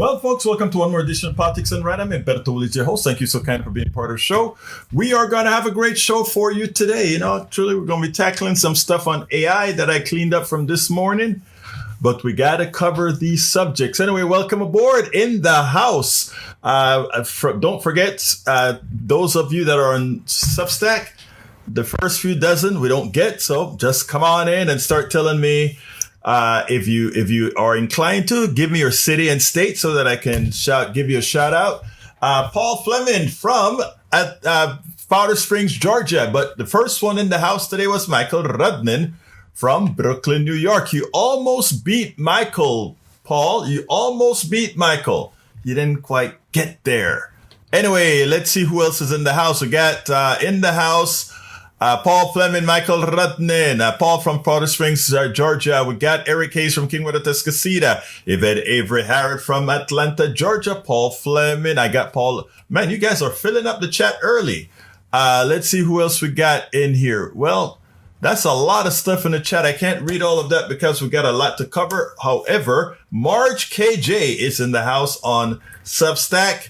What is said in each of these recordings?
Well, folks, welcome to one more edition of Politics and Right. I'm Umberto Willis, your host. Thank you so kindly for being part of the show. We are going to have a great show for you today. Truly, we're going to be tackling some stuff on AI that I cleaned up from this morning, but we got to cover these subjects. Anyway, welcome aboard in the house. Don't forget, those of you that are on Substack, the first few dozen we don't get, so just come on in and start telling me if you are inclined to give me your city and state so that I can give you a shout out. Paul Fleming from Powder Springs, Georgia. But the first one in the house today was Michael Rudnin from Brooklyn, New York. You almost beat Michael, Paul. You almost beat Michael. You didn't quite get there. Anyway, let's see who else is in the house. We got in the house Paul Fleming, Michael Rudnin, Paul from Powder Springs, Georgia. We got Eric Hayes from Kingwood, Tuscaloosa. Yvette Avery Harrod from Atlanta, Georgia. Paul Fleming. I got Paul. Man, you guys are filling up the chat early. Let's see who else we got in here. Well, that's a lot of stuff in the chat. I can't read all of that because we got a lot to cover. However, Marge KJ is in the house on Substack.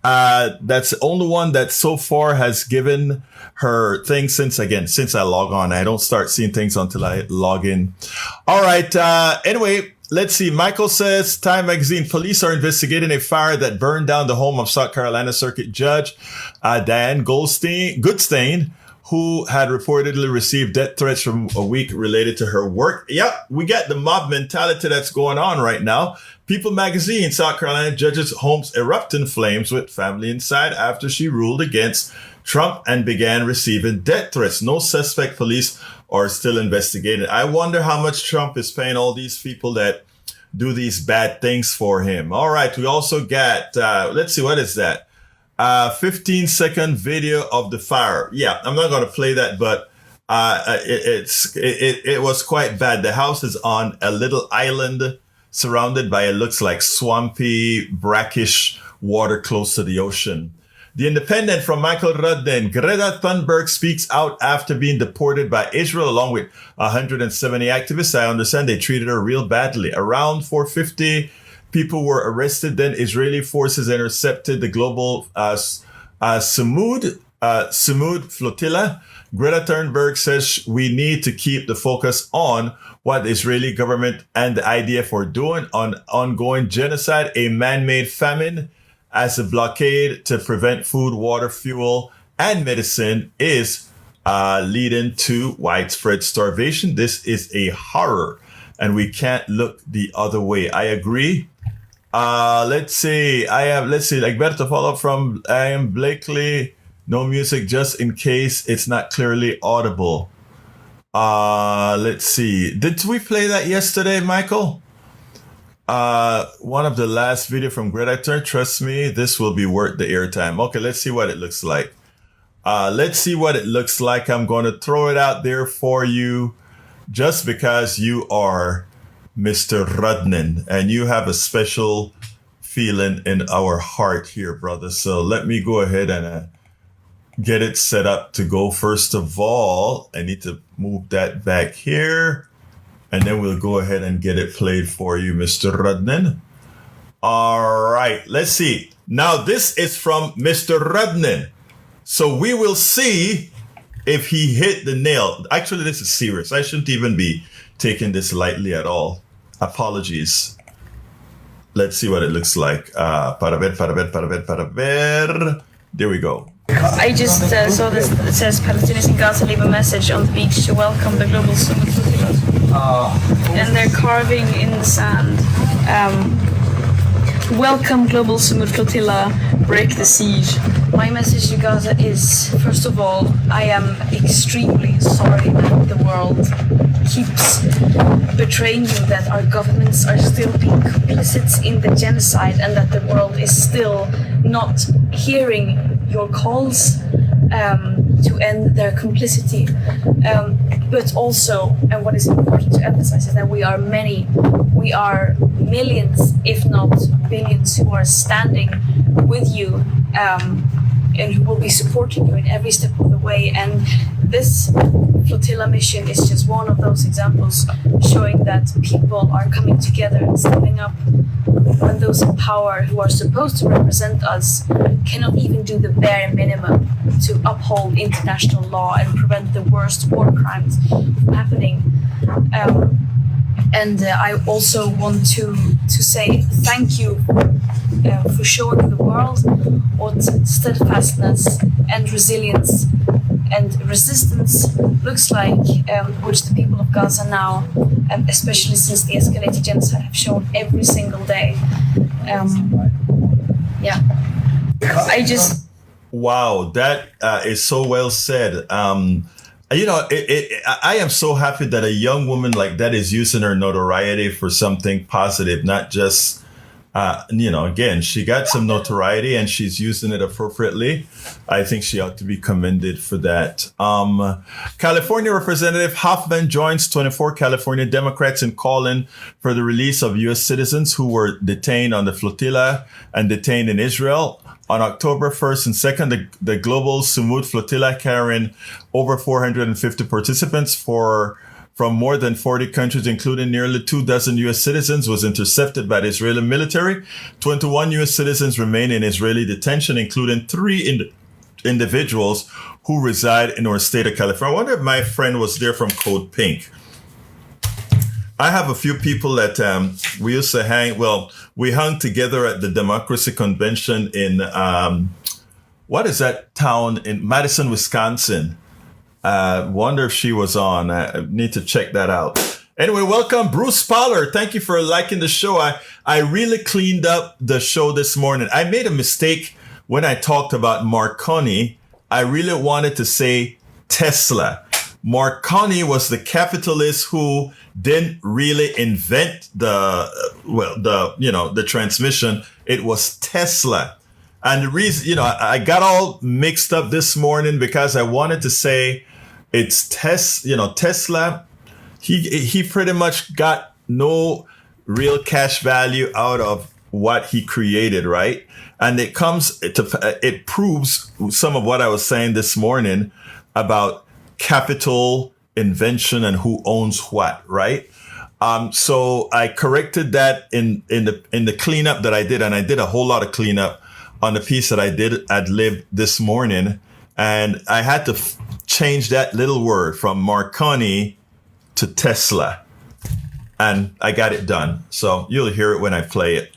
That's the only one that so far has given her thing since I log on. I don't start seeing things until I log in. All right. Anyway, let's see. Michael says, Time Magazine, police are investigating a fire that burned down the home of South Carolina Circuit Judge Diane Goodstein, who had reportedly received death threats from a week related to her work. Yep, we got the mob mentality that's going on right now. People Magazine, South Carolina judge's homes erupt in flames with family inside after she ruled against Trump and began receiving death threats. No suspect. Police are still investigating. I wonder how much Trump is paying all these people that do these bad things for him. All right. We also got, let's see, what is that? 15-second video of the fire. Yeah, I'm not going to play that, but it was quite bad. The house is on a little island surrounded by, it looks like swampy, brackish water close to the ocean. The Independent from Michael Rudnin. Greta Thunberg speaks out after being deported by Israel along with 170 activists. I understand they treated her real badly. Around 450 people were arrested. Then Israeli forces intercepted the global Samud flotilla. Greta Thunberg says we need to keep the focus on what the Israeli government and the IDF are doing on ongoing genocide, a man-made famine as a blockade to prevent food, water, fuel, and medicine is leading to widespread starvation. This is a horror, and we can't look the other way. I agree. Let's see, like Berto follow up from I am Blakely. No music, just in case it's not clearly audible. Let's see. Did we play that yesterday, Michael? One of the last video from Greta. Trust me, this will be worth the airtime. Okay, let's see what it looks like. I'm going to throw it out there for you just because you are Mr. Rudnin and you have a special feeling in our heart here, brother. So let me go ahead and get it set up to go. First of all, I need to move that back here. And then we'll go ahead and get it played for you, Mr. Rudnin. All right, let's see. Now, this is from Mr. Rudnin. So we will see if he hit the nail. Actually, this is serious. I shouldn't even be taking this lightly at all. Apologies. Let's see what it looks like. Para ver. There we go. I just saw this. It says Palestinians in Gaza leave a message on the beach to welcome the global summit flotilla. And they're carving in the sand. Welcome global summit flotilla, break the siege. My message to Gaza is, first of all, I am extremely sorry that the world keeps betraying you, that our governments are still being complicit in the genocide, and that the world is still not hearing your calls to end their complicity. But also, and what is important to emphasize is that we are millions, if not billions, who are standing with you and who will be supporting you in every step of the way. And this flotilla mission is just one of those examples showing that people are coming together and stepping up when those in power who are supposed to represent us cannot even do the bare minimum to uphold international law and prevent the worst war crimes from happening. I also want to say thank you for showing the world what steadfastness and resilience and resistance looks like, which the people of Gaza now, especially since the escalated genocide, have shown every single day. Wow, that is so well said. I am so happy that a young woman like that is using her notoriety for something positive, not just, again, she got some notoriety and she's using it appropriately. I think she ought to be commended for that. California Representative Hoffman joins 24 California Democrats in calling for the release of U.S. citizens who were detained on the flotilla and detained in Israel. On October 1st and 2nd, the global Sumud flotilla carrying over 450 participants from more than 40 countries, including nearly 24 U.S. citizens, was intercepted by the Israeli military. 21 U.S. citizens remain in Israeli detention, including 3 individuals who reside in our state of California. I wonder if my friend was there from Code Pink. I have a few people that we used to we hung together at the Democracy Convention in, what is that town in Madison, Wisconsin? Wonder if she was on. I need to check that out. Anyway, welcome, Bruce Pollard. Thank you for liking the show. I really cleaned up the show this morning. I made a mistake when I talked about Marconi. I really wanted to say Tesla. Marconi was the capitalist who didn't really invent the transmission. It was Tesla. And the reason, I got all mixed up this morning because I wanted to say it's Tesla. He pretty much got no real cash value out of what he created, right? And it proves some of what I was saying this morning about capital, invention, and who owns what, right? So I corrected that in the cleanup that I did, and I did a whole lot of cleanup on the piece that I did ad lib this morning, and I had to change that little word from Marconi to Tesla, and I got it done. So you'll hear it when I play it.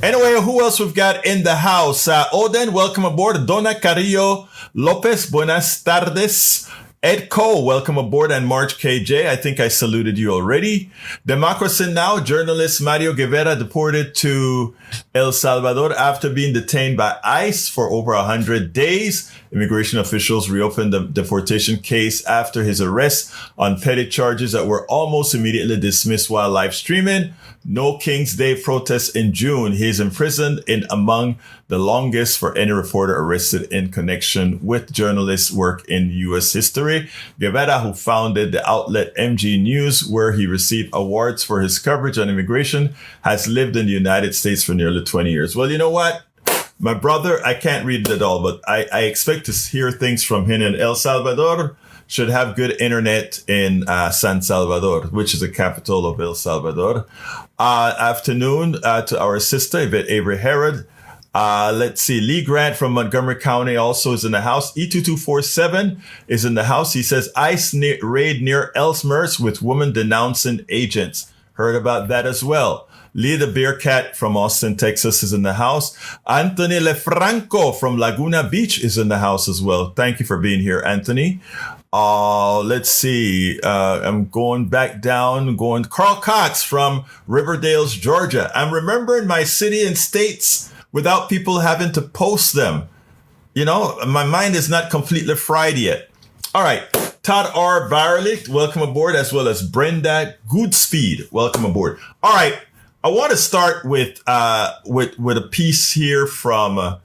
Anyway, who else we've got in the house? Oden, welcome aboard. Donna Carrillo Lopez, buenas tardes. Ed Cole, welcome aboard, and March KJ. I think I saluted you already. Democracy Now! Journalist Mario Guevara deported to El Salvador after being detained by ICE for over 100 days. Immigration officials reopened the deportation case after his arrest on petty charges that were almost immediately dismissed while live streaming. No King's Day protests in June. He is imprisoned in among the longest for any reporter arrested in connection with journalist work in U.S. history. Guevara, who founded the outlet MG News, where he received awards for his coverage on immigration, has lived in the United States for nearly 20 years. Well, you know what? My brother, I can't read it at all, but I expect to hear things from him in El Salvador. Should have good internet in San Salvador, which is the capital of El Salvador. Afternoon to our sister, Yvette Avery Herod. Let's see. Lee Grant from Montgomery County also is in the house. E2247 is in the house. He says, ICE raid near Elsmers with woman denouncing agents. Heard about that as well. Lee the Bearcat from Austin, Texas is in the house. Anthony Lefranco from Laguna Beach is in the house as well. Thank you for being here, Anthony. Let's see. I'm going back down, Carl Cox from Riverdale, Georgia. I'm remembering my city and states without people having to post them. My mind is not completely fried yet. All right. Todd R. Varlick, welcome aboard, as well as Brenda Goodspeed. Welcome aboard. All right. I want to start with a piece here from,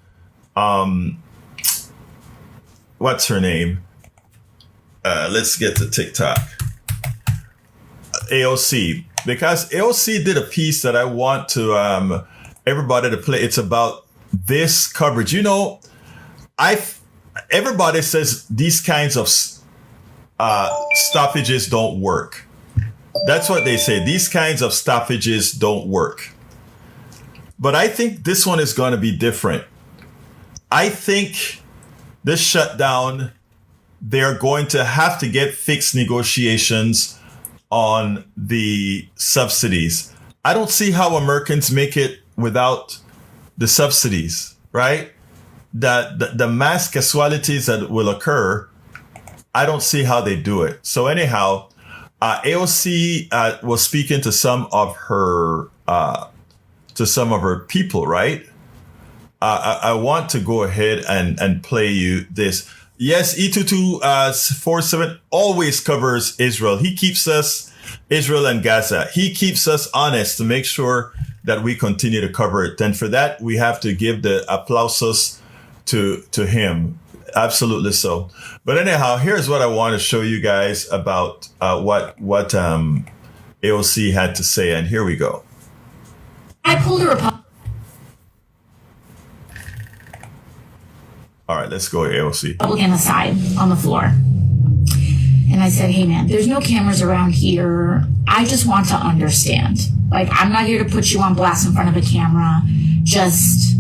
what's her name? Let's get to TikTok. AOC, because AOC did a piece that I want to everybody to play. It's about this coverage. Everybody says these kinds of stoppages don't work. That's what they say. These kinds of stoppages don't work. But I think this one is going to be different. I think this shutdown, they're going to have to get fixed negotiations on the subsidies. I don't see how Americans make it without the subsidies, right? The mass casualties that will occur, I don't see how they do it. So anyhow, AOC was speaking to some of her people, right? I want to go ahead and play you this. Yes, E2247 always covers Israel. He keeps us, Israel and Gaza. He keeps us honest to make sure that we continue to cover it. And for that, we have to give the applausos to him. Absolutely so. But anyhow, here's what I want to show you guys about what AOC had to say. And here we go. I pulled a Republican. All right, let's go, AOC. Republican aside on the floor. And I said, hey, man, there's no cameras around here. I just want to understand. Like, I'm not here to put you on blast in front of a camera. Just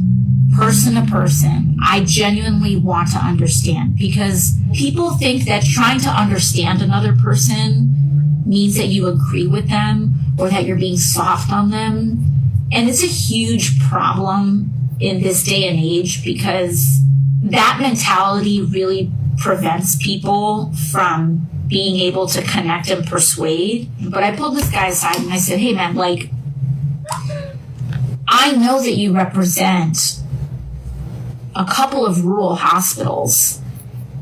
person to person. I genuinely want to understand, because people think that trying to understand another person means that you agree with them or that you're being soft on them. And it's a huge problem in this day and age, because that mentality really prevents people from being able to connect and persuade. But I pulled this guy aside and I said, hey man, like, I know that you represent a couple of rural hospitals,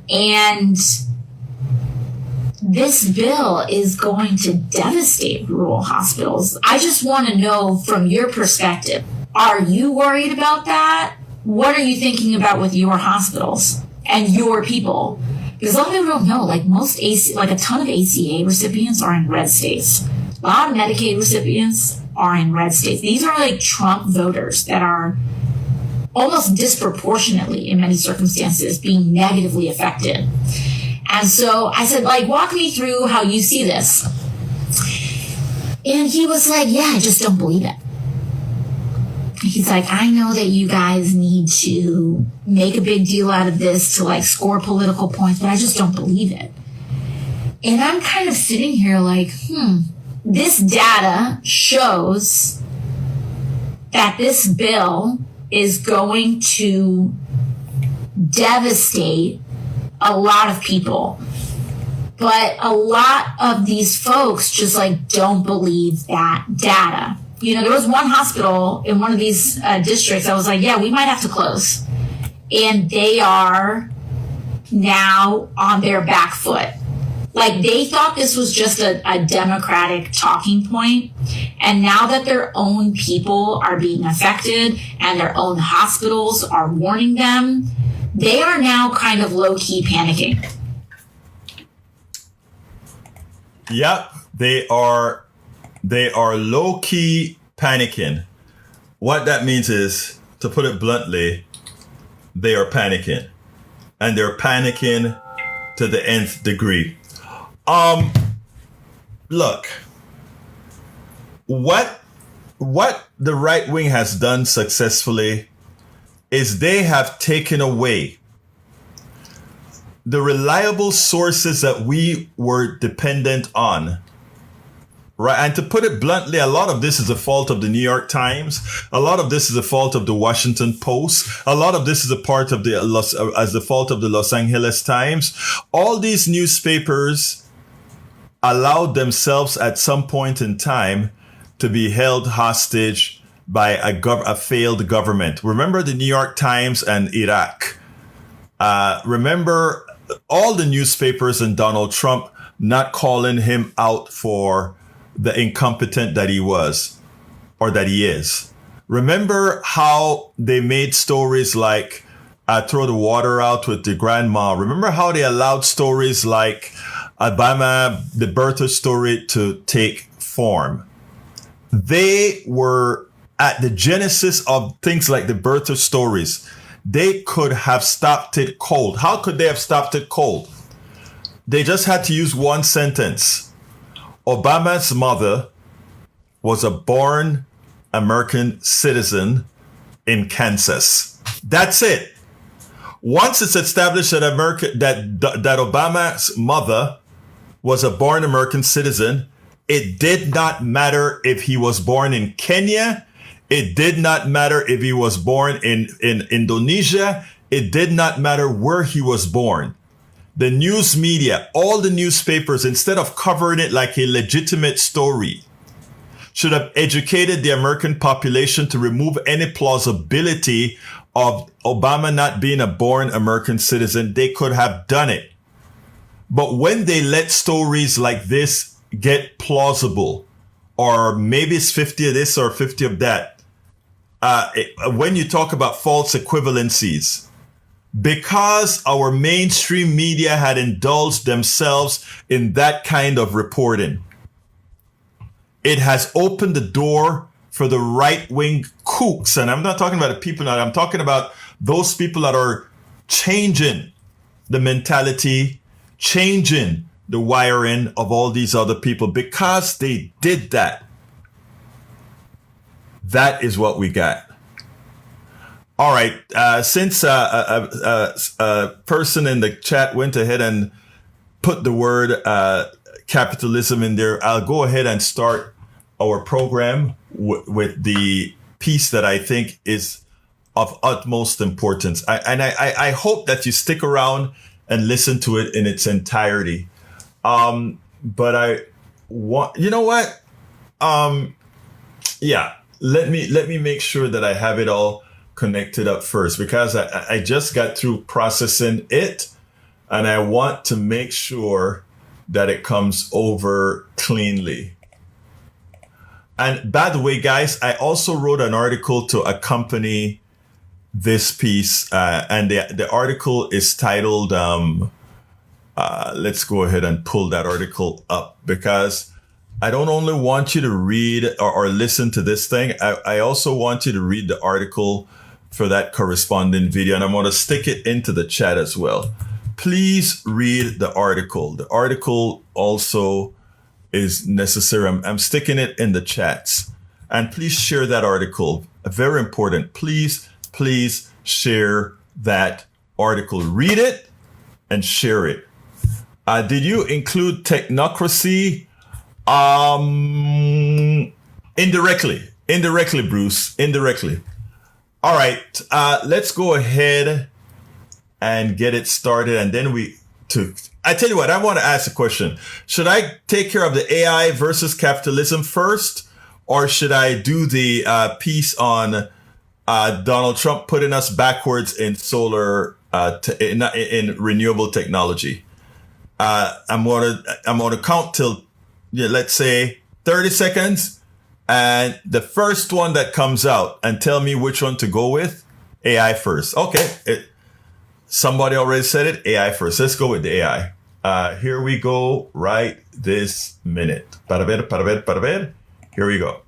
and this bill is going to devastate rural hospitals. I just want to know from your perspective, are you worried about that? What are you thinking about with your hospitals and your people? Because a lot of people don't know, like most a ton of ACA recipients are in red states. A lot of Medicaid recipients are in red states. These are like Trump voters that are almost disproportionately, in many circumstances, being negatively affected. And so I said, like, walk me through how you see this. And he was like, yeah, I just don't believe it. He's like, I know that you guys need to make a big deal out of this to like score political points, but I just don't believe it. And I'm kind of sitting here like, this data shows that this bill is going to devastate a lot of people. But a lot of these folks just like don't believe that data. You know, there was one hospital in one of these districts. I was like, yeah, we might have to close. And they are now on their back foot. Like, they thought this was just a Democratic talking point. And now that their own people are being affected and their own hospitals are warning them, they are now kind of low-key panicking. Yep, they are low-key panicking. What that means is, to put it bluntly, they are panicking. And they're panicking to the nth degree. Look, what the right wing has done successfully is they have taken away the reliable sources that we were dependent on. Right. And to put it bluntly, a lot of this is the fault of the New York Times. A lot of this is the fault of the Washington Post. A lot of this is the fault of the Los Angeles Times. All these newspapers allowed themselves at some point in time to be held hostage by a failed government. Remember the New York Times and Iraq. Remember all the newspapers and Donald Trump not calling him out for the incompetent that he was or that he is. Remember how they made stories like throw the water out with the grandma. Remember how they allowed stories like Obama, the birther story, to take form. They were at the genesis of things like the birther stories. They could have stopped it cold. How could they have stopped it cold? They just had to use one sentence. Obama's mother was a born American citizen in Kansas. That's it. Once it's established that that Obama's mother was a born American citizen, it did not matter if he was born in Kenya. It did not matter if he was born in Indonesia. It did not matter where he was born. The news media, all the newspapers, instead of covering it like a legitimate story, should have educated the American population to remove any plausibility of Obama not being a born American citizen. They could have done it. But when they let stories like this get plausible, or maybe it's 50 of this or 50 of that, when you talk about false equivalencies, because our mainstream media had indulged themselves in that kind of reporting, it has opened the door for the right-wing kooks. And I'm not talking about the people that I'm talking about, those people that are changing the mentality, changing the wiring of all these other people. Because they did that, that is what we got. All right. Since a person in the chat went ahead and put the word capitalism in there, I'll go ahead and start our program with the piece that I think is of utmost importance. I hope that you stick around and listen to it in its entirety. But I want, you know what? Yeah, let me make sure that I have it all connected up first, because I just got through processing it, and I want to make sure that it comes over cleanly. And by the way, guys, I also wrote an article to accompany this piece, and the article is titled, let's go ahead and pull that article up, because I don't only want you to read or listen to this thing. I also want you to read the article for that corresponding video. And I'm going to stick it into the chat as well. Please read the article. The article also is necessary. I'm sticking it in the chats. And please share that article. Very important. Please share that article. Read it and share it. Did you include technocracy? Indirectly, Bruce. Indirectly. All right. Let's go ahead and get it started. And then I tell you what, I want to ask a question. Should I take care of the AI versus capitalism first, or should I do the piece on Donald Trump putting us backwards in solar, in renewable technology? I'm gonna count till, let's say 30 seconds, and the first one that comes out, and tell me which one to go with. AI first. Okay. Somebody already said it. AI first. Let's go with the AI. Here we go right this minute. Para ver. Here we go.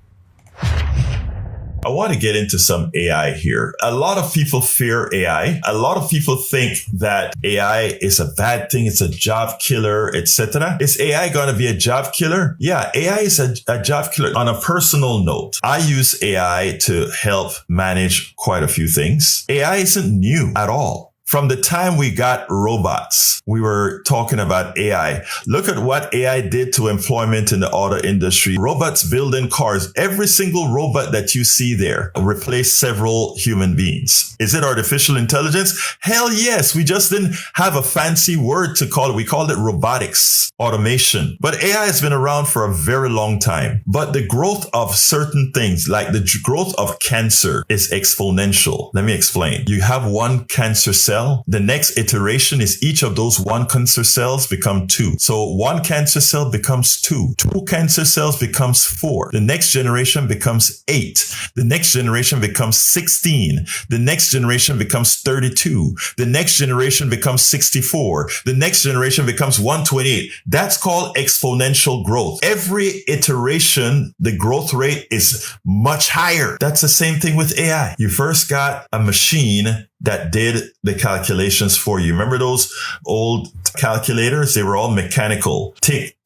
I want to get into some AI here. A lot of people fear AI. A lot of people think that AI is a bad thing. It's a job killer, etc. Is AI going to be a job killer? Yeah, AI is a job killer. On a personal note, I use AI to help manage quite a few things. AI isn't new at all. From the time we got robots, we were talking about AI. Look at what AI did to employment in the auto industry. Robots building cars. Every single robot that you see there replaced several human beings. Is it artificial intelligence? Hell yes. We just didn't have a fancy word to call it. We called it robotics, automation. But AI has been around for a very long time. But the growth of certain things, like the growth of cancer, is exponential. Let me explain. You have one cancer cell. The next iteration is each of those one cancer cells become two. So one cancer cell becomes two. Two cancer cells becomes 4. The next generation becomes 8. The next generation becomes 16. The next generation becomes 32. The next generation becomes 64. The next generation becomes 128. That's called exponential growth. Every iteration, the growth rate is much higher. That's the same thing with AI. You first got a machine that did the calculations for you. Remember those old calculators? They were all mechanical. Tick,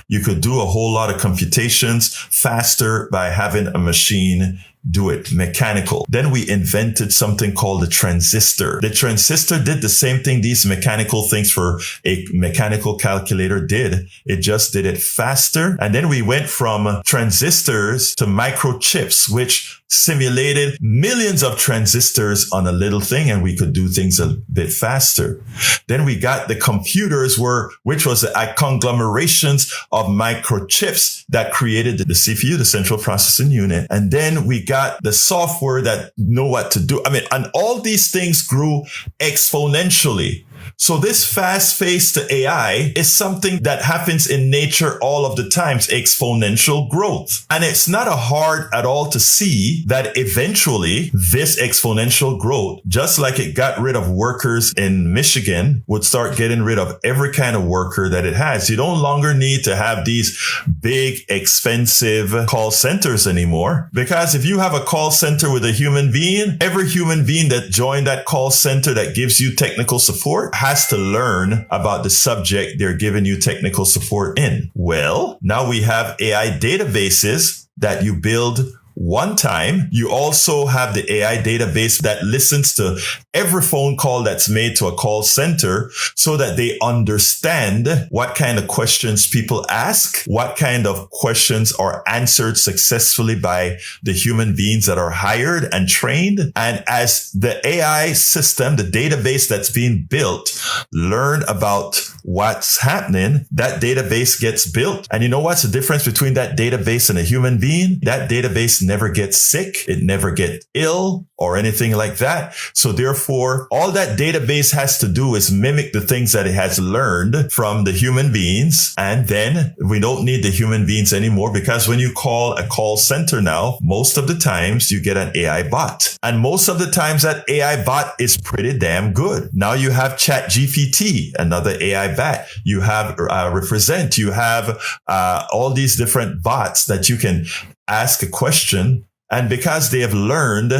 you could do a whole lot of computations faster by having a machine do it, mechanical. Then we invented something called the transistor. The transistor did the same thing these mechanical things for a mechanical calculator did. It just did it faster. And then we went from transistors to microchips, which simulated millions of transistors on a little thing, and we could do things a bit faster. Then we got the computers, which was the conglomerations of microchips that created the CPU, the central processing unit. And then we got the software that know what to do. And all these things grew exponentially. So this fast-paced AI is something that happens in nature all of the times, exponential growth. And it's not hard at all to see that eventually this exponential growth, just like it got rid of workers in Michigan, would start getting rid of every kind of worker that it has. You no longer need to have these big, expensive call centers anymore. Because if you have a call center with a human being, every human being that joined that call center that gives you technical support has to learn about the subject they're giving you technical support in. Well, now we have AI databases that you build one time. You also have the AI database that listens to every phone call that's made to a call center so that they understand what kind of questions people ask, what kind of questions are answered successfully by the human beings that are hired and trained. And as the AI system, the database that's being built, learn about what's happening, that database gets built. And you know what's the difference between that database and a human being? That database never gets sick. It never gets ill or anything like that. So therefore, all that database has to do is mimic the things that it has learned from the human beings. And then we don't need the human beings anymore, because when you call a call center now, most of the times you get an AI bot. And most of the times that AI bot is pretty damn good. Now you have ChatGPT, another AI bot. You have Represent. You have all these different bots that you can ask a question. And because they have learned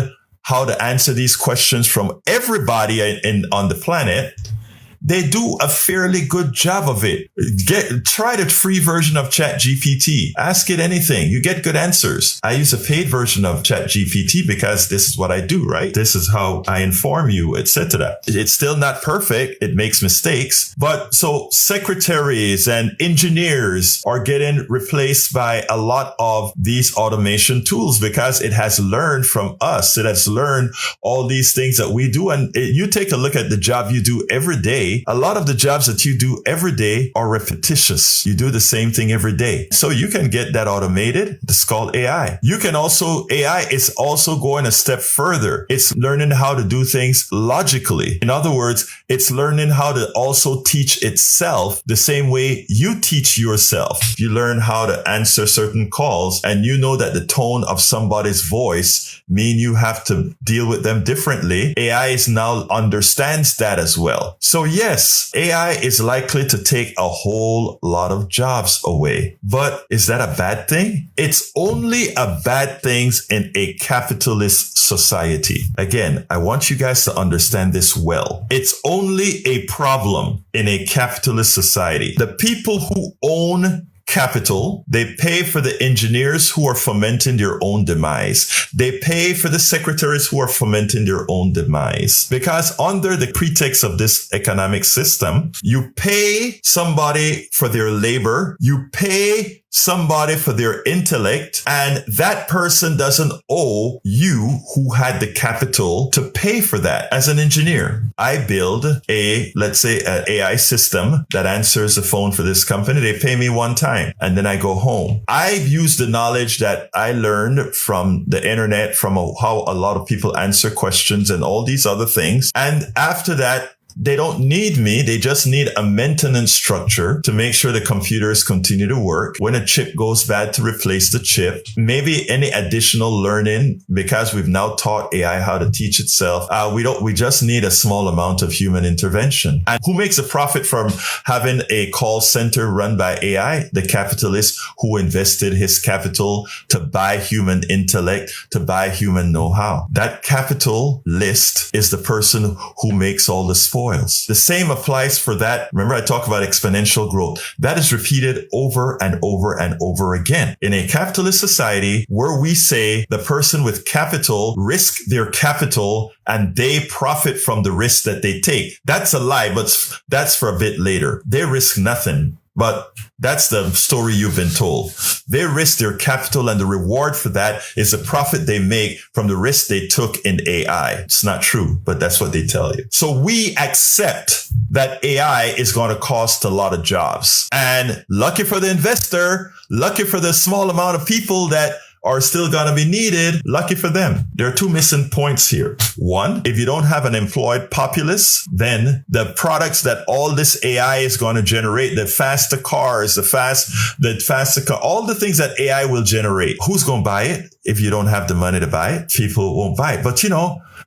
how to answer these questions from everybody on the planet, they do a fairly good job of it. Try the free version of ChatGPT. Ask it anything. You get good answers. I use a paid version of ChatGPT because this is what I do, right? This is how I inform you, etc. It's still not perfect. It makes mistakes. But so secretaries and engineers are getting replaced by a lot of these automation tools because it has learned from us. It has learned all these things that we do. And you take a look at the job you do every day. A lot of the jobs that you do every day are repetitious. You do the same thing every day. So you can get that automated. It's called AI. AI is also going a step further. It's learning how to do things logically. In other words, it's learning how to also teach itself the same way you teach yourself. You learn how to answer certain calls, and you know that the tone of somebody's voice mean you have to deal with them differently. AI is now understands that as well. So yes, AI is likely to take a whole lot of jobs away. But is that a bad thing? It's only a bad thing in a capitalist society. Again, I want you guys to understand this well. It's only a problem in a capitalist society. The people who own capital, they pay for the engineers who are fomenting their own demise. They pay for the secretaries who are fomenting their own demise. Because under the pretext of this economic system, you pay somebody for their labor, you pay somebody for their intellect, and that person doesn't owe you who had the capital to pay for that. As an engineer, I build let's say an AI system that answers the phone for this company. They pay me one time and then I go home. I've used the knowledge that I learned from the internet, from how a lot of people answer questions and all these other things. And after that, they don't need me. They just need a maintenance structure to make sure the computers continue to work. When a chip goes bad, to replace the chip. Maybe any additional learning, because we've now taught AI how to teach itself. We just need a small amount of human intervention. And who makes a profit from having a call center run by AI? The capitalist who invested his capital to buy human intellect, to buy human know-how. That capital list is the person who makes all the spoils. spoils. The same applies for that. Remember, I talk about exponential growth. That is repeated over and over and over again. In a capitalist society where we say the person with capital risk their capital and they profit from the risk that they take. That's a lie, but that's for a bit later. They risk nothing. But that's the story you've been told. They risk their capital and the reward for that is the profit they make from the risk they took in AI. It's not true, but that's what they tell you. So we accept that AI is going to cost a lot of jobs. And lucky for the investor, lucky for the small amount of people that are still going to be needed. Lucky for them. There are two missing points here. One, if you don't have an employed populace, then the products that all this AI is going to generate, the faster cars, all the things that AI will generate, who's going to buy it? If you don't have the money to buy it, people won't buy it. But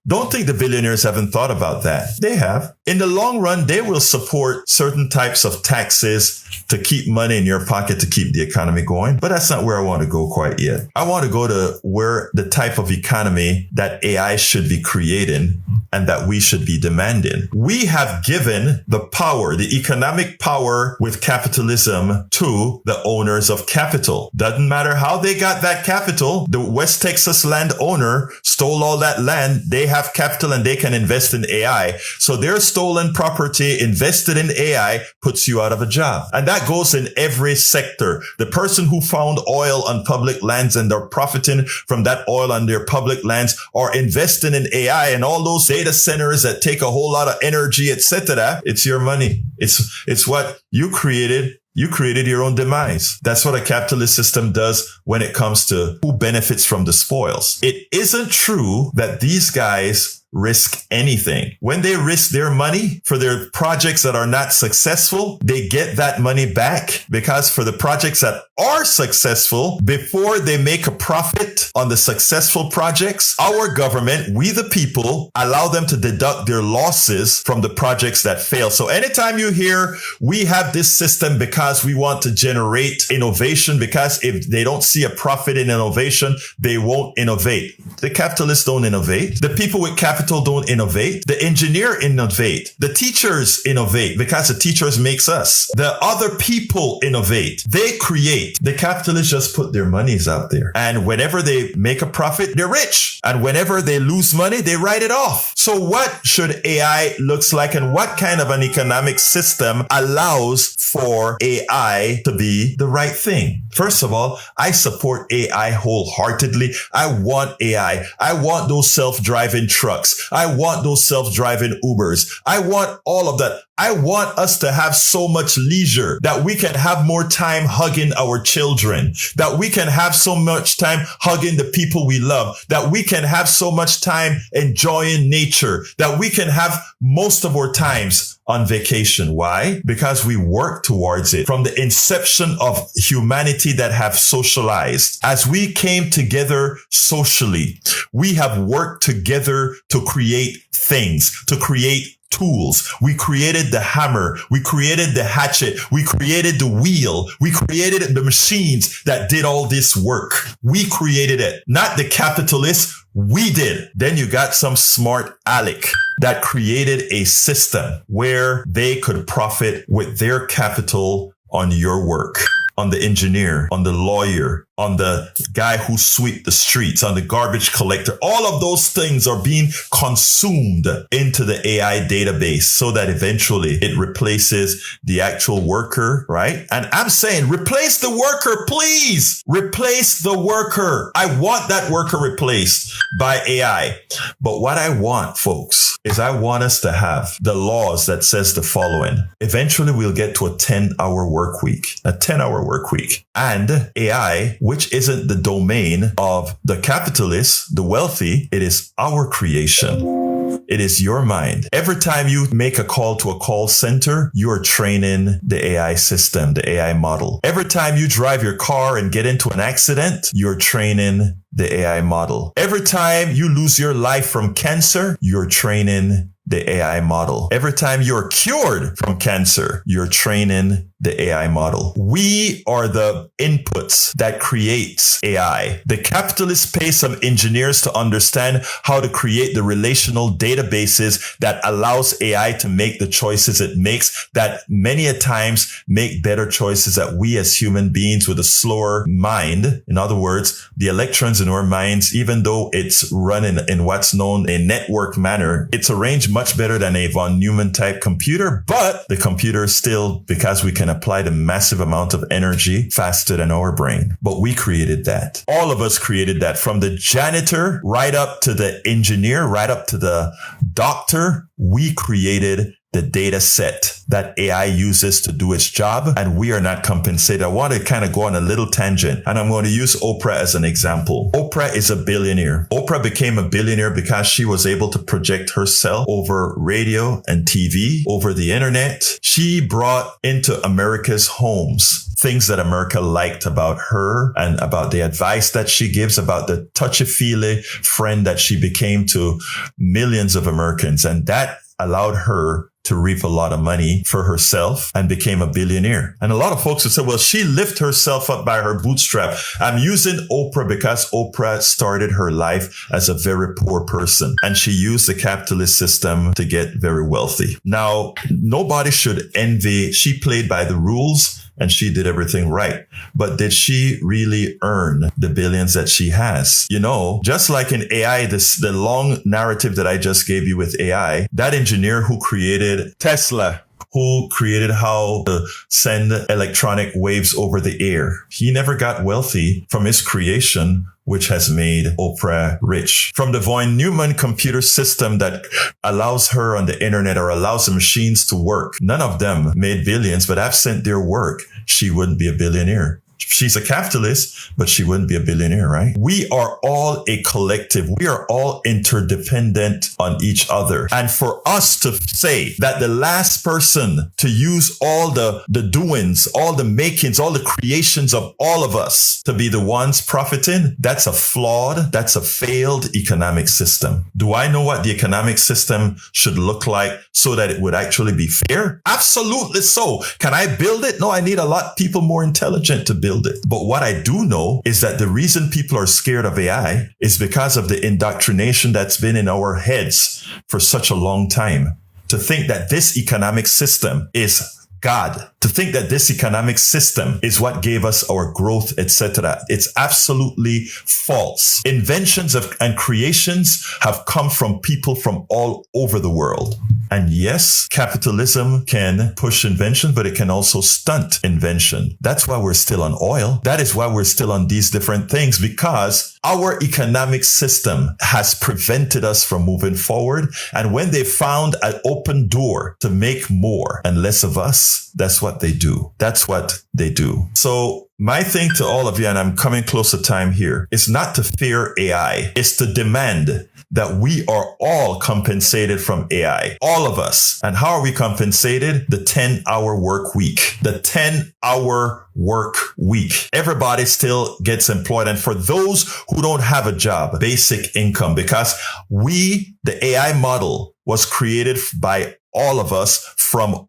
don't think the billionaires haven't thought about that. They have. In the long run, they will support certain types of taxes to keep money in your pocket to keep the economy going. But that's not where I want to go quite yet. I want to go to where the type of economy that AI should be creating and that we should be demanding. We have given the power, the economic power with capitalism to the owners of capital. Doesn't matter how they got that capital. The West Texas landowner stole all that land. They have capital and they can invest in AI. So their stolen property invested in AI puts you out of a job. And that goes in every sector. The person who found oil on public lands and they're profiting from that oil on their public lands are investing in AI and all those data centers that take a whole lot of energy, etc. It's your money. It's what you created. You created your own demise. That's what a capitalist system does when it comes to who benefits from the spoils. It isn't true that these guys risk anything. When they risk their money for their projects that are not successful, they get that money back because for the projects that are successful, before they make a profit on the successful projects, our government, we the people, allow them to deduct their losses from the projects that fail. So anytime you hear we have this system because we want to generate innovation, because if they don't see a profit in innovation, they won't innovate. The capitalists don't innovate. The people with capital don't innovate. The engineer innovate. The teachers innovate because the teachers makes us. The other people innovate. They create. The capitalists just put their monies out there. And whenever they make a profit, they're rich. And whenever they lose money, they write it off. So what should AI looks like and what kind of an economic system allows for AI to be the right thing? First of all, I support AI wholeheartedly. I want AI. I want those self-driving trucks. I want those self-driving Ubers. I want all of that. I want us to have so much leisure that we can have more time hugging our children, that we can have so much time hugging the people we love, that we can have so much time enjoying nature, that we can have most of our times on vacation. Why? Because we work towards it from the inception of humanity that have socialized. As we came together socially, we have worked together to create things, to create tools. We created the hammer. We created the hatchet. We created the wheel. We created the machines that did all this work. We created it, not the capitalists. We did. Then you got some smart aleck that created a system where they could profit with their capital on your work, on the engineer, on the lawyer, on the guy who sweep the streets, on the garbage collector. All of those things are being consumed into the AI database so that eventually it replaces the actual worker, right? And I'm saying replace the worker, please. Replace the worker. I want that worker replaced by AI. But what I want, folks, is I want us to have the laws that says the following. Eventually we'll get to a 10-hour work week, and AI, which isn't the domain of the capitalists, the wealthy. It is our creation. It is your mind. Every time you make a call to a call center, you are training the AI system, the AI model. Every time you drive your car and get into an accident, you're training the AI model. Every time you lose your life from cancer, you're training the AI model. Every time you're cured from cancer, you're training the AI model. We are the inputs that creates AI. The capitalists pay some engineers to understand how to create the relational databases that allows AI to make the choices it makes, that many a times make better choices that we as human beings with a slower mind. In other words, the electrons in our minds, even though it's run in what's known a network manner, it's arranged much better than a von Neumann type computer, but the computer is still, because we can apply the massive amount of energy faster than our brain. But we created that. All of us created that, from the janitor right up to the engineer, right up to the doctor. We created the data set that AI uses to do its job, and we are not compensated. I want to kind of go on a little tangent, and I'm going to use Oprah as an example. Oprah is a billionaire. Oprah became a billionaire because she was able to project herself over radio and TV, over the internet. She brought into America's homes things that America liked about her and about the advice that she gives, about the touchy-feely friend that she became to millions of Americans. And that allowed her to reap a lot of money for herself and became a billionaire. And a lot of folks would say, well, she lifted herself up by her bootstrap. I'm using Oprah because Oprah started her life as a very poor person, and she used the capitalist system to get very wealthy. Now, nobody should envy. She played by the rules and she did everything right. But did she really earn the billions that she has? You know, just like in AI, the long narrative that I just gave you with AI, that engineer who created Tesla, who created how to send electronic waves over the air, he never got wealthy from his creation, which has made Oprah rich. From the von Neumann computer system that allows her on the internet or allows the machines to work, none of them made billions, but absent their work, she wouldn't be a billionaire. She's a capitalist, but she wouldn't be a billionaire, right? We are all a collective. We are all interdependent on each other. And for us to say that the last person to use all the doings, all the makings, all the creations of all of us to be the ones profiting, that's a flawed, that's a failed economic system. Do I know what the economic system should look like so that it would actually be fair? Absolutely so. Can I build it? No, I need a lot of people more intelligent to build it. But what I do know is that the reason people are scared of AI is because of the indoctrination that's been in our heads for such a long time, to think that this economic system is God, to think that this economic system is what gave us our growth, etc. It's absolutely false. Inventions and creations have come from people from all over the world. And yes, capitalism can push invention, but it can also stunt invention. That's why we're still on oil. That is why we're still on these different things, because our economic system has prevented us from moving forward. And when they found an open door to make more and less of us, that's what they do. That's what they do. So my thing to all of you, and I'm coming close to time here, is not to fear AI. It's to demand that we are all compensated from AI. All of us. And how are we compensated? The 10-hour work week. The 10-hour work week. Everybody still gets employed. And for those who don't have a job, basic income, because the AI model was created by all of us, from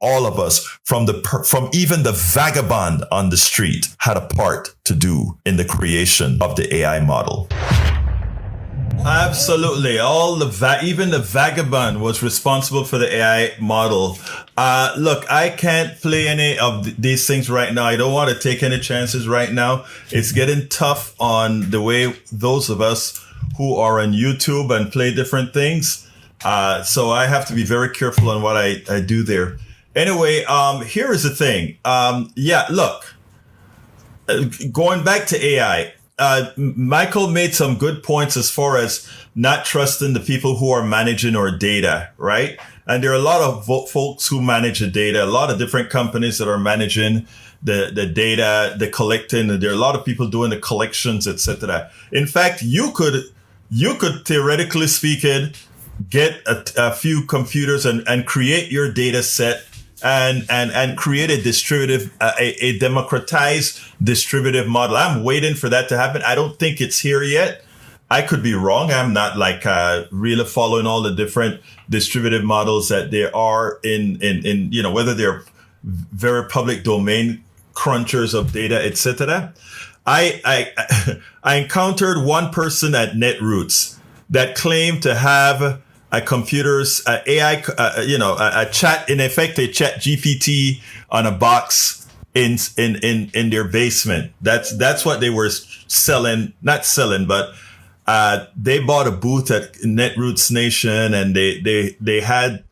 even the vagabond on the street had a part to do in the creation of the AI model. Absolutely. Even the vagabond was responsible for the AI model. Look, I can't play any of these things right now. I don't want to take any chances right now. It's getting tough on the way those of us who are on YouTube and play different things. So I have to be very careful on what I do there. Anyway, here is the thing. Going back to AI, Michael made some good points as far as not trusting the people who are managing our data, right? And there are a lot of folks who manage the data, a lot of different companies that are managing the data, the collecting, and there are a lot of people doing the collections, etc. In fact, you could theoretically speaking, get a few computers and create your data set and create a democratized distributive model. I'm waiting for that to happen. I don't think it's here yet. I could be wrong. I'm not really following all the different distributive models that there are in whether they're very public domain crunchers of data, etc. I encountered one person at Netroots that claimed to have a computer's AI, a chat, in effect, a chat GPT on a box in their basement. That's what they were selling, not selling, but they bought a booth at Netroots Nation, and they had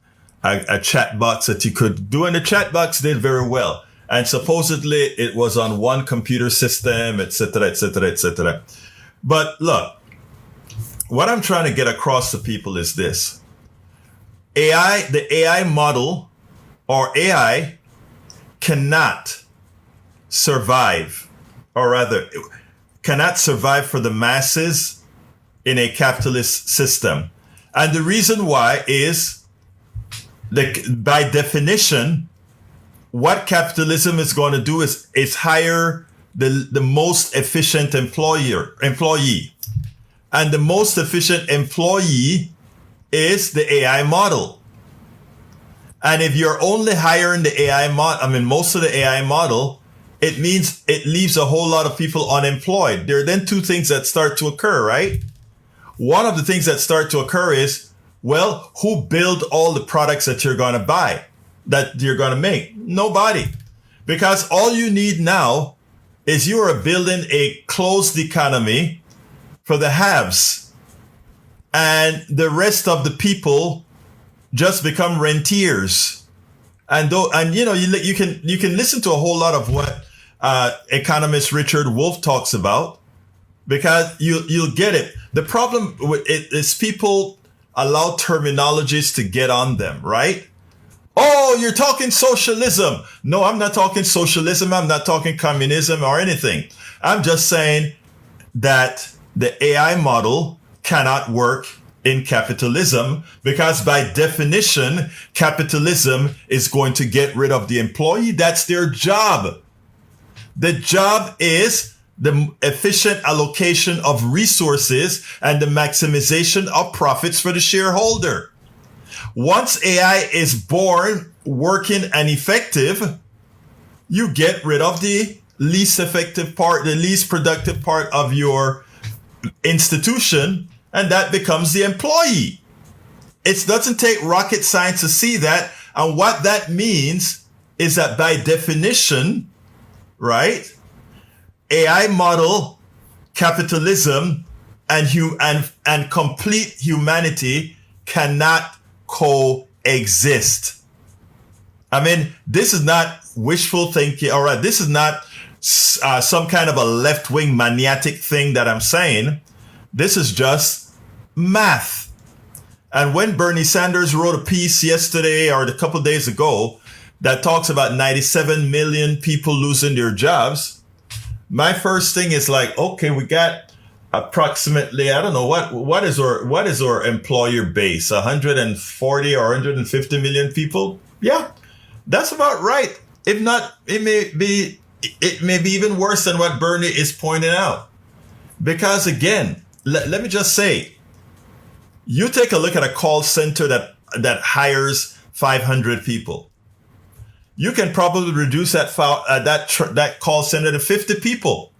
a chat box that you could do, and the chat box did very well. And supposedly it was on one computer system, et cetera, et cetera, et cetera. But look, what I'm trying to get across to people is this. The AI model, or AI, cannot survive, or rather, cannot survive for the masses in a capitalist system. And the reason why is, by definition, what capitalism is going to do is hire the most efficient employee. And the most efficient employee is the AI model. And if you're only hiring the AI model, most of the AI model, it means it leaves a whole lot of people unemployed. There are then two things that start to occur, right? One of the things that start to occur is, well, who build all the products that you're going to buy, that you're going to make? Nobody. Because all you need now is you are building a closed economy for the haves, and the rest of the people just become rentiers. And you can listen to a whole lot of what economist Richard Wolff talks about, because you'll get it. The problem with it is people allow terminologies to get on them, right? Oh, you're talking socialism. No, I'm not talking socialism. I'm not talking communism or anything. I'm just saying that the AI model cannot work in capitalism, because by definition, capitalism is going to get rid of the employee. That's their job. The job is the efficient allocation of resources and the maximization of profits for the shareholder. Once AI is born, working, and effective, you get rid of the least effective part, the least productive part of your institution, and that becomes the employee. It doesn't take rocket science to see that. And what that means is that by definition, right, AI model, capitalism, and complete humanity cannot coexist. This is not wishful thinking. All right, this is not some kind of a left-wing maniatic thing that I'm saying. This is just math. And when Bernie Sanders wrote a piece yesterday or a couple of days ago that talks about 97 million people losing their jobs, my first thing is like, okay, we got approximately, I don't know, what is our employer base? 140 or 150 million people? Yeah, that's about right. If not, it may be even worse than what Bernie is pointing out. Because again, let me just say, you take a look at a call center that hires 500 people. You can probably reduce that call center to 50 people.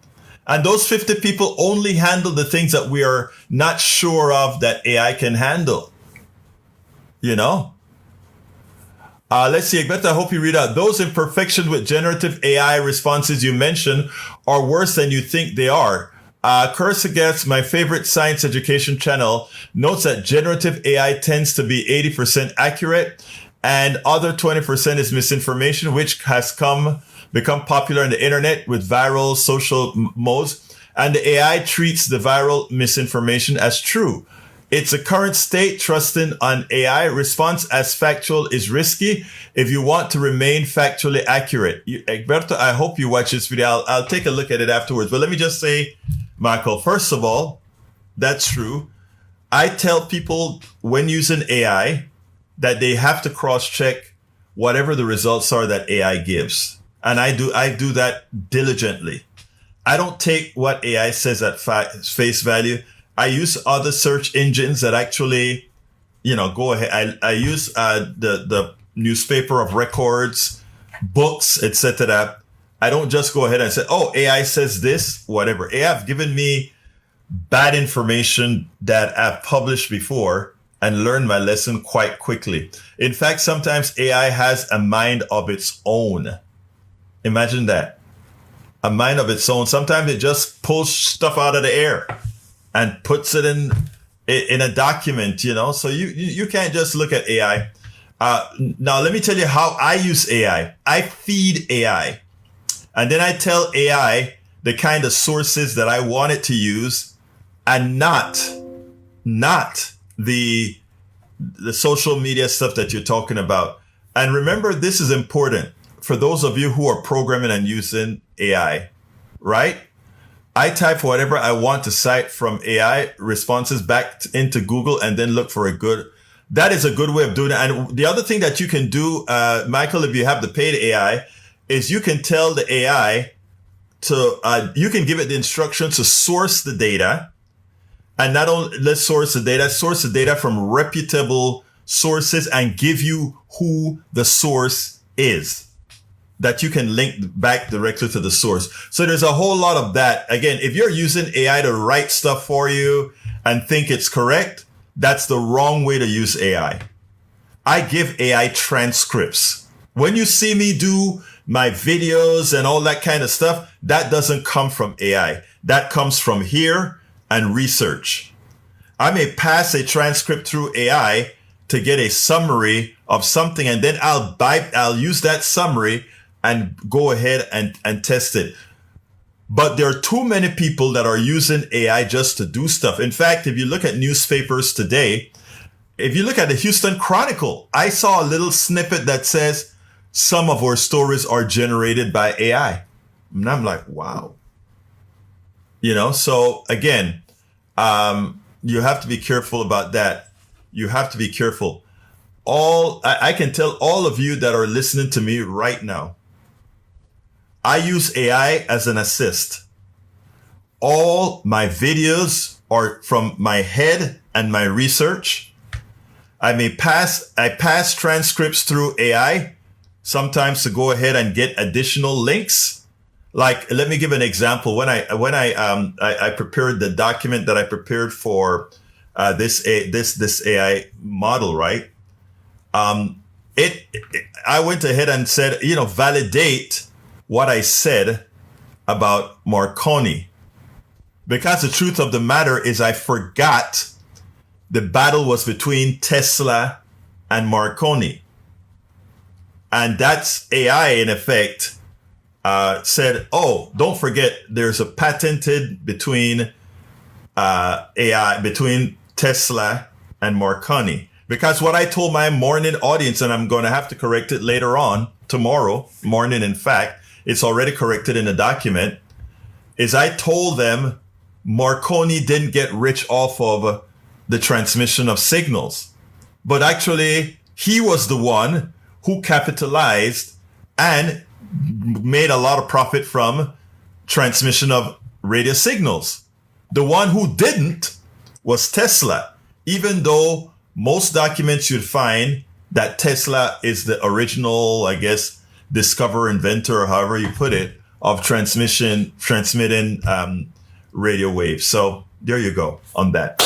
And those 50 people only handle the things that we are not sure of that AI can handle. Let's see, Egbert, I hope you read out. Those imperfections with generative AI responses you mentioned are worse than you think they are. Curse Against, my favorite science education channel, notes that generative AI tends to be 80% accurate and other 20% is misinformation, which has become popular on the internet with viral social modes. And the AI treats the viral misinformation as true. It's a current state. Trusting an AI response as factual is risky if you want to remain factually accurate. Egberto, I hope you watch this video. I'll take a look at it afterwards. But let me just say, Michael, first of all, that's true. I tell people when using AI that they have to cross-check whatever the results are that AI gives. And I do that diligently. I don't take what AI says at face value. I use other search engines that actually, go ahead. I use the newspaper of records. books, etc. I don't just go ahead and say, oh, AI says this, whatever. AI have given me bad information that I've published before and learned my lesson quite quickly. In fact, sometimes AI has a mind of its own. Imagine that. A mind of its own. Sometimes it just pulls stuff out of the air and puts it in a document, so you can't just look at AI. Now, let me tell you how I use AI. I feed AI, and then I tell AI the kind of sources that I want it to use, and not the social media stuff that you're talking about. And remember, this is important for those of you who are programming and using AI, right? I type whatever I want to cite from AI responses back into Google and then look for that is a good way of doing it. And the other thing that you can do, Michael, if you have the paid AI, is you can tell the AI you can give it the instructions to source the data. And not only let's source the data from reputable sources and give you who the source is, that you can link back directly to the source. So there's a whole lot of that. Again, if you're using AI to write stuff for you and think it's correct, that's the wrong way to use AI. I give AI transcripts. When you see me do my videos and all that kind of stuff, that doesn't come from AI. That comes from here and research. I may pass a transcript through AI to get a summary of something, and then I'll use that summary and go ahead and test it. But there are too many people that are using AI just to do stuff. In fact, if you look at newspapers today, if you look at the Houston Chronicle, I saw a little snippet that says some of our stories are generated by AI. And I'm like, wow. So again, you have to be careful about that. You have to be careful. I can tell all of you that are listening to me right now, I use AI as an assist. All my videos are from my head and my research. I pass transcripts through AI, sometimes to go ahead and get additional links. Like, let me give an example. When I prepared the document that I prepared for this AI model, right? I went ahead and said, validate what I said about Marconi, because the truth of the matter is I forgot the battle was between Tesla and Marconi, and that's AI in effect. Said, oh, don't forget, there's a patented between Tesla and Marconi. Because what I told my morning audience, and I'm going to have to correct it later on, tomorrow morning, in fact, it's already corrected in the document, is I told them Marconi didn't get rich off of the transmission of signals. But actually, he was the one who capitalized and made a lot of profit from transmission of radio signals. The one who didn't was Tesla, even though most documents you'd find that Tesla is the original, I guess, discoverer, inventor, or however you put it, of transmitting radio waves. So there you go on that.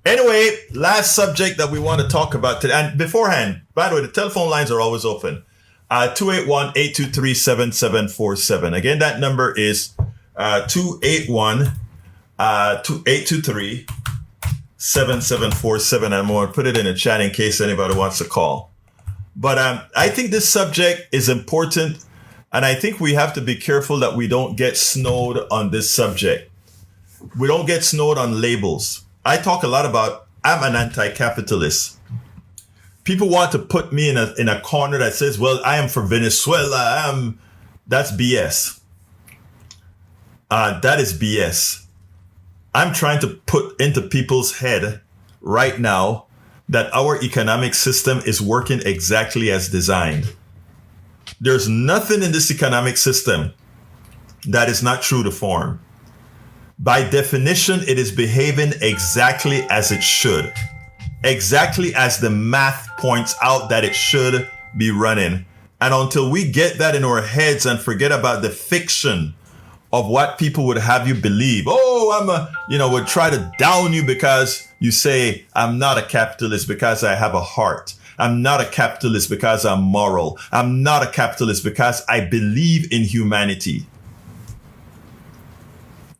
Anyway, last subject that we want to talk about today. And beforehand, by the way, the telephone lines are always open. 281-823-7747. Again, that number is 281-823-7747. I'm going to put it in the chat in case anybody wants to call. But I think this subject is important, and I think we have to be careful that we don't get snowed on this subject. We don't get snowed on labels. I talk a lot about I'm an anti-capitalist. People want to put me in a corner that says, well, I am for Venezuela. That's BS. That is BS. I'm trying to put into people's head right now that our economic system is working exactly as designed. There's nothing in this economic system that is not true to form. By definition, it is behaving exactly as it should. Exactly as the math points out that it should be running. And until we get that in our heads and forget about the fiction of what people would have you believe, would try to down you because you say, I'm not a capitalist because I have a heart. I'm not a capitalist because I'm moral. I'm not a capitalist because I believe in humanity.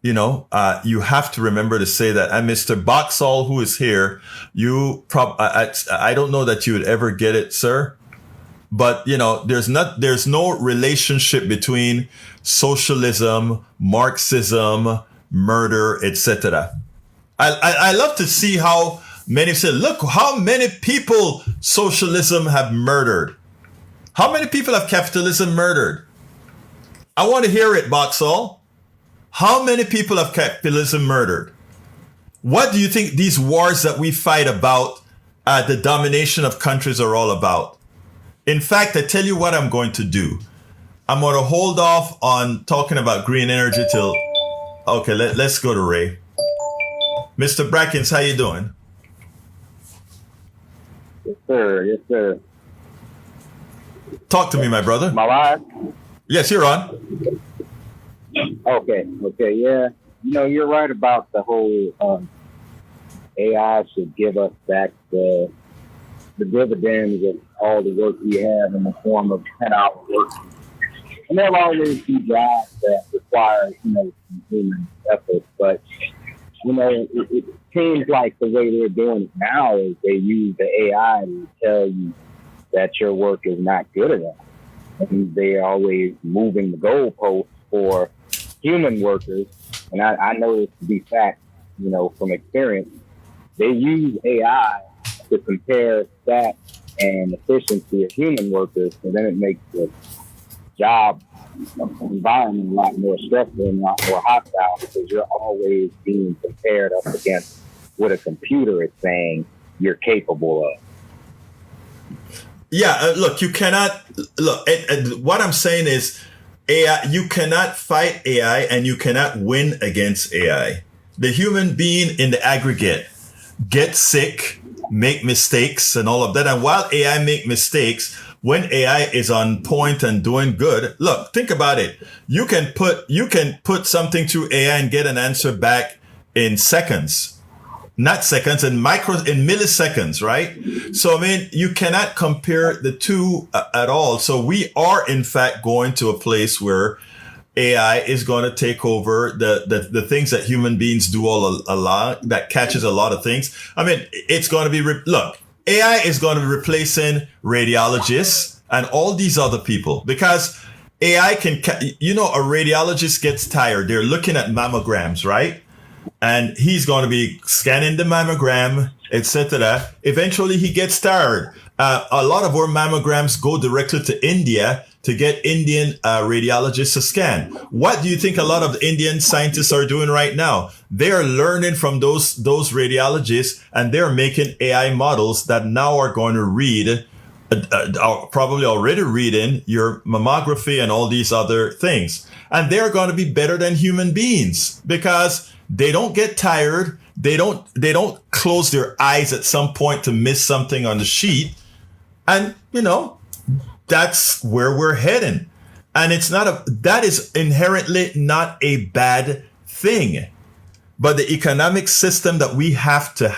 You have to remember to say that. And Mr. Boxall, who is here, I don't know that you would ever get it, sir. But, there's no relationship between socialism, Marxism, murder, etc. I love to see how many say, look, how many people socialism have murdered. How many people have capitalism murdered? I want to hear it, Boxall. How many people have capitalism murdered? What do you think these wars that we fight about, the domination of countries are all about? In fact, I tell you what I'm going to do. I'm going to hold off on talking about green energy till... Okay, let's go to Ray. Mr. Brackens, how you doing? Yes, sir. Yes, sir. Talk to me, my brother. Am I live? Yes, you're on. Okay, yeah. You're right about the whole AI should give us back the dividends of all the work we have in the form of 10-hour work. And there'll always be jobs that require, some human effort. But, it seems like the way they're doing it now is they use the AI to tell you that your work is not good enough. And they're always moving the goalposts for human workers. And I know this to be fact, from experience. They use AI to compare stats and efficiency of human workers, and then it makes the job environment a lot more stressful and a lot more hostile because you're always being compared up against what a computer is saying you're capable of. Yeah, look, you cannot what I'm saying is AI, you cannot fight AI and you cannot win against AI. The human being in the aggregate gets sick, make mistakes and all of that. And while AI make mistakes, when AI is on point and doing good, look, think about it. You can put something through AI and get an answer back in seconds, not seconds, in milliseconds, right? So, you cannot compare the two at all. So we are, in fact, going to a place where AI is going to take over the things that human beings do a lot, that catches a lot of things. It's going to be, look, AI is going to be replacing radiologists and all these other people because AI can, a radiologist gets tired. They're looking at mammograms, right? And he's going to be scanning the mammogram, etc. Eventually he gets tired. A lot of our mammograms go directly to India to get Indian radiologists to scan. What do you think a lot of Indian scientists are doing right now? They're learning from those radiologists, and they're making AI models that now are going to read, probably already reading your mammography and all these other things. And they're going to be better than human beings because they don't get tired. They don't close their eyes at some point to miss something on the sheet. And, that's where we're heading. And that is inherently not a bad thing. But the economic system that we have to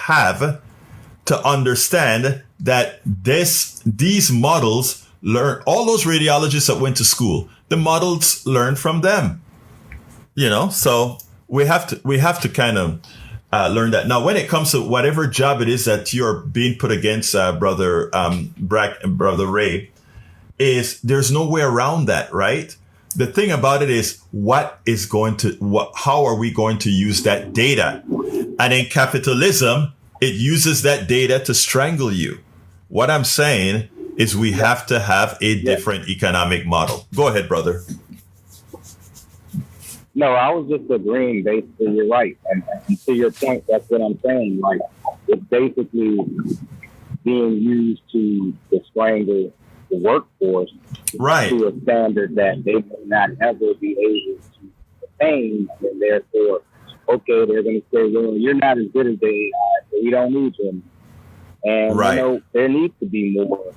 understand that these models learn, all those radiologists that went to school, the models learn from them. So we have to kind of learn that. Now, when it comes to whatever job it is that you're being put against, Brother Ray, there's no way around that, right? The thing about it is how are we going to use that data? And in capitalism, it uses that data to strangle you. What I'm saying is we have to have a different economic model. Go ahead, brother. No, I was just agreeing. Basically, you're right. And to your point, that's what I'm saying. Like, it's basically being used to strangle the workforce right to a standard that they may not ever be able to attain. And therefore, okay, they're going to say, well, you're not as good as they are, so we don't need you. And, right. there needs to be more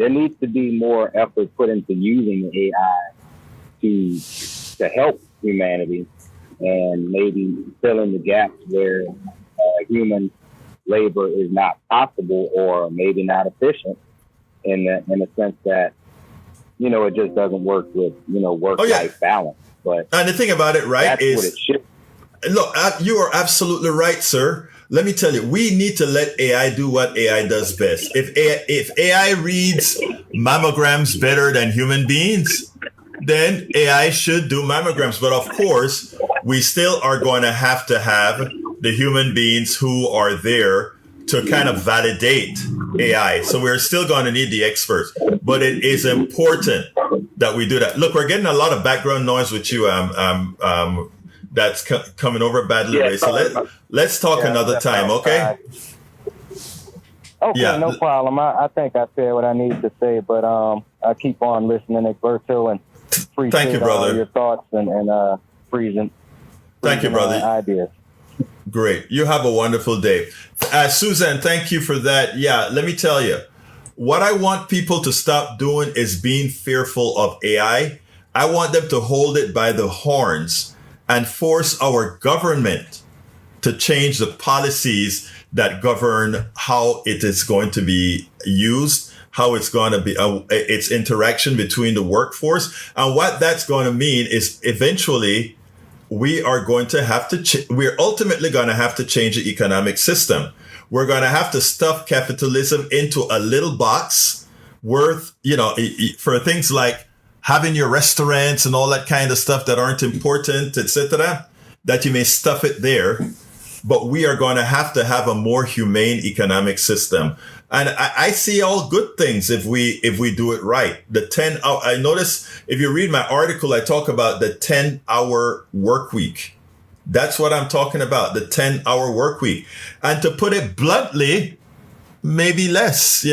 there needs to be more effort put into using AI to help humanity and maybe fill in the gaps where human labor is not possible or maybe not efficient in the sense that, it just doesn't work with, work-life balance. But and the thing about it, right, that's is what it should. Look, you are absolutely right, sir. Let me tell you, we need to let AI do what AI does best. If AI reads mammograms better than human beings, then AI should do mammograms. But of course, we still are going to have the human beings who are there to kind of validate AI. So we're still going to need the experts. But it is important that we do that. Look, we're getting a lot of background noise with you. That's coming over badly. Yeah, so let's talk another time, okay? Okay, Yeah. no problem. I think I said what I need to say, but I keep on listening, Egberto, and appreciate Thank you, brother. all your thoughts and freezing. Thank you, brother. Ideas. Great. You have a wonderful day. Susan, thank you for that. Yeah, let me tell you, what I want people to stop doing is being fearful of AI. I want them to hold it by the horns and force our government to change the policies that govern how it is going to be used, how it's going to be, its interaction between the workforce. And what that's going to mean is eventually we are going to have to, we're ultimately going to have to change the economic system. We're going to have to stuff capitalism into a little box worth, for things like having your restaurants and all that kind of stuff that aren't important, etc., that you may stuff it there. But we are going to have a more humane economic system. And I see all good things if we do it right. The 10-hour, I notice if you read my article, I talk about the 10-hour work week. That's what I'm talking about, the 10-hour work week. And to put it bluntly, maybe less,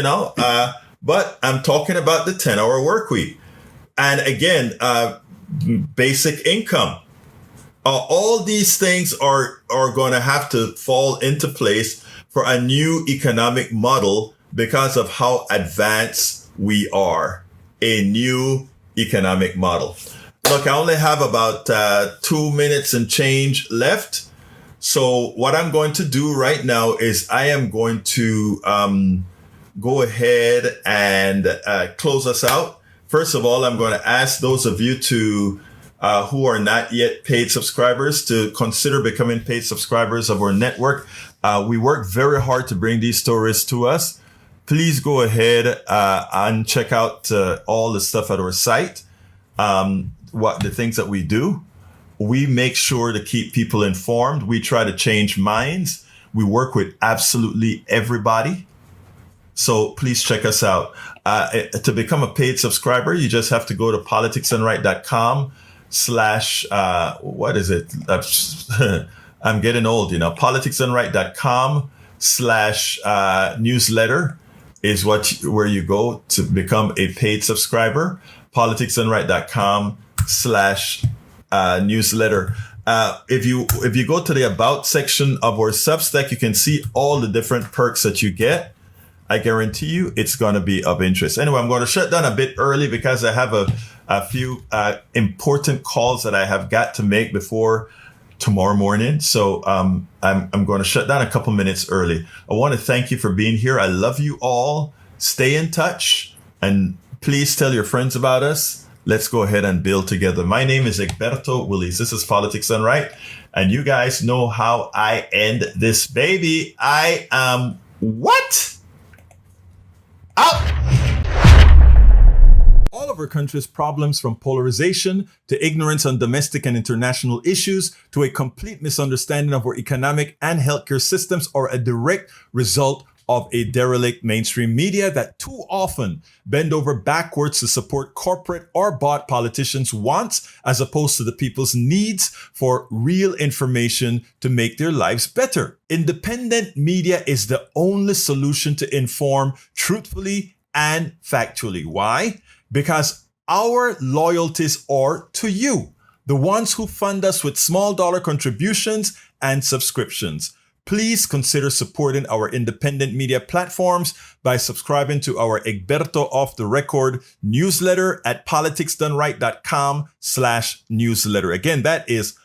but I'm talking about the 10-hour work week. And again, basic income. All these things are going to have to fall into place for a new economic model because of how advanced we are. A new economic model. Look, I only have about 2 minutes and change left. So what I'm going to do right now is I am going to go ahead and close us out. First of all, I'm going to ask those of you who are not yet paid subscribers to consider becoming paid subscribers of our network. We work very hard to bring these stories to us. Please go ahead and check out all the stuff at our site, the things that we do. We make sure to keep people informed. We try to change minds. We work with absolutely everybody. So please check us out. To become a paid subscriber, you just have to go to politicsandright.com/ what is it? I'm getting old, politicsandright.com/ newsletter is where you go to become a paid subscriber. politicsandright.com/ newsletter. If you go to the about section of our Substack, you can see all the different perks that you get. I guarantee you it's going to be of interest. Anyway, I'm going to shut down a bit early because I have a few important calls that I have got to make before tomorrow morning. So I'm going to shut down a couple minutes early. I want to thank you for being here. I love you all. Stay in touch and please tell your friends about us. Let's go ahead and build together. My name is Egberto Willies. This is Politics Done Right. And you guys know how I end this baby. I am what? Out! All of our country's problems, from polarization to ignorance on domestic and international issues to a complete misunderstanding of our economic and healthcare systems, are a direct result of a derelict mainstream media that too often bend over backwards to support corporate or bought politicians' wants as opposed to the people's needs for real information to make their lives better. Independent media is the only solution to inform truthfully and factually. Why? Because our loyalties are to you, the ones who fund us with small dollar contributions and subscriptions. please consider supporting our independent media platforms by subscribing to our Egberto Off the Record newsletter at politicsdoneright.com/newsletter. Again, that is